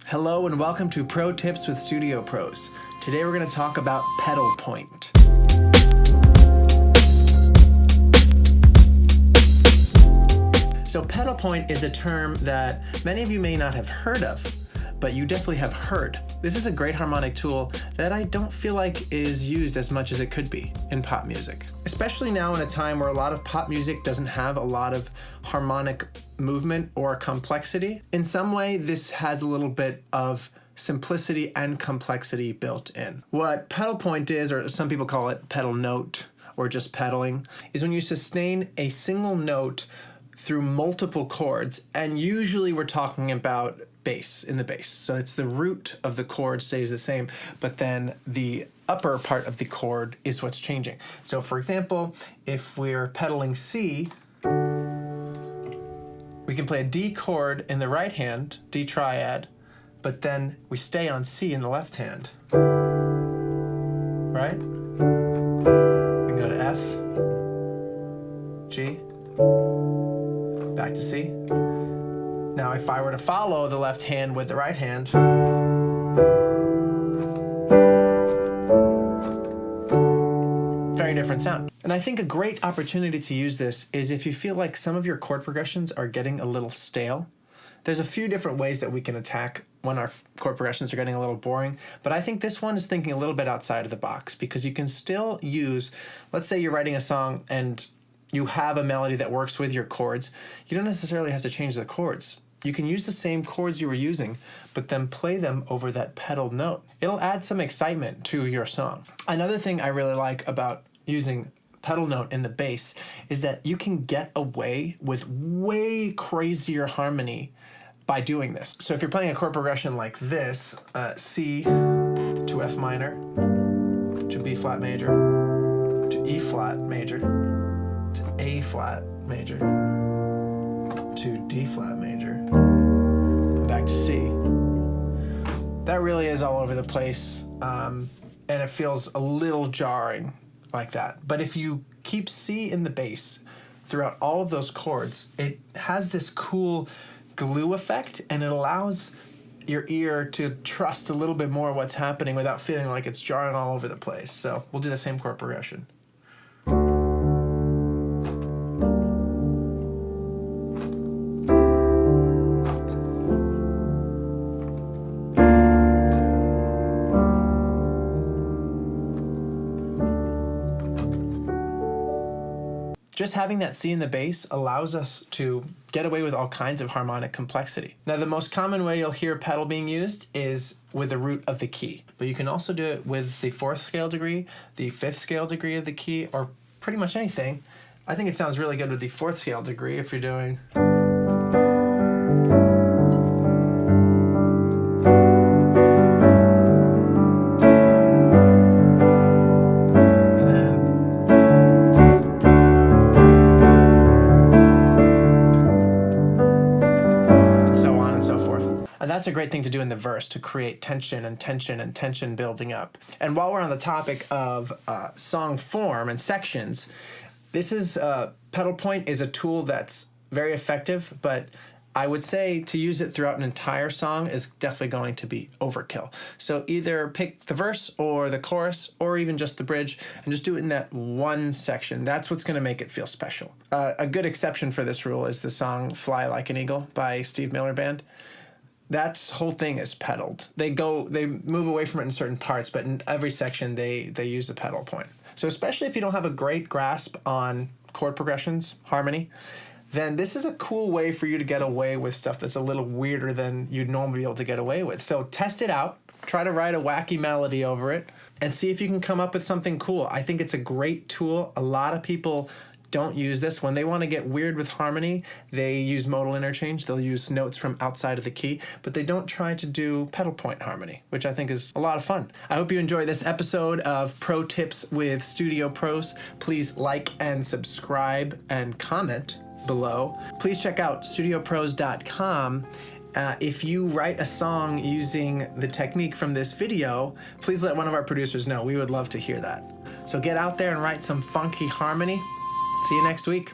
Hello and welcome to Pro Tips with Studio Pros. Today we're going to talk about pedal point. So pedal point is a term that many of you may not have heard of, but you definitely have heard. This is a great harmonic tool that I don't feel like is used as much as it could be in pop music. Especially now in a time where a lot of pop music doesn't have a lot of harmonic movement or complexity. In some way, this has a little bit of simplicity and complexity built in. What pedal point is, or some people call it pedal note or just pedaling, is when you sustain a single note through multiple chords, and usually we're talking about bass in the bass. So it's the root of the chord stays the same, but then the upper part of the chord is what's changing. So for example, if we're pedaling C, we can play a D chord in the right hand, D triad, but then we stay on C in the left hand, right? We can go to F, G, back to C. Now, if I were to follow the left hand with the right hand, very different sound. And I think a great opportunity to use this is if you feel like some of your chord progressions are getting a little stale. There's a few different ways that we can attack when our chord progressions are getting a little boring, but I think this one is thinking a little bit outside of the box because you can still use, let's say you're writing a song and you have a melody that works with your chords. You don't necessarily have to change the chords. You can use the same chords you were using, but then play them over that pedal note. It'll add some excitement to your song. Another thing I really like about using pedal note in the bass is that you can get away with way crazier harmony by doing this. So if you're playing a chord progression like this, C to F minor, to B flat major, to E flat major, to A flat major, to D flat major, back to C. That really is all over the place, and it feels a little jarring like that. But if you keep C in the bass throughout all of those chords, it has this cool glue effect, and it allows your ear to trust a little bit more what's happening without feeling like it's jarring all over the place. So we'll do the same chord progression. Just having that C in the bass allows us to get away with all kinds of harmonic complexity. Now, the most common way you'll hear pedal being used is with the root of the key, but you can also do it with the 4th scale degree, the 5th scale degree of the key, or pretty much anything. I think it sounds really good with the 4th scale degree if you're doing. And that's a great thing to do in the verse, to create tension and tension and tension building up. And while we're on the topic of song form and sections, this is pedal point is a tool that's very effective, but I would say to use it throughout an entire song is definitely going to be overkill. So either pick the verse or the chorus or even just the bridge and just do it in that one section. That's what's going to make it feel special. A good exception for this rule is the song Fly Like an Eagle by Steve Miller Band. That whole thing is pedaled. They move away from it in certain parts, but in every section they use a pedal point. So especially if you don't have a great grasp on chord progressions, harmony, then this is a cool way for you to get away with stuff that's a little weirder than you'd normally be able to get away with. So test it out, try to write a wacky melody over it, and see if you can come up with something cool. I think it's a great tool. A lot of people don't use this. When they want to get weird with harmony, they use modal interchange. They'll use notes from outside of the key, but they don't try to do pedal point harmony, which I think is a lot of fun. I hope you enjoyed this episode of Pro Tips with Studio Pros. Please like and subscribe and comment below. Please check out studiopros.com. If you write a song using the technique from this video, please let one of our producers know. We would love to hear that. So get out there and write some funky harmony. See you next week.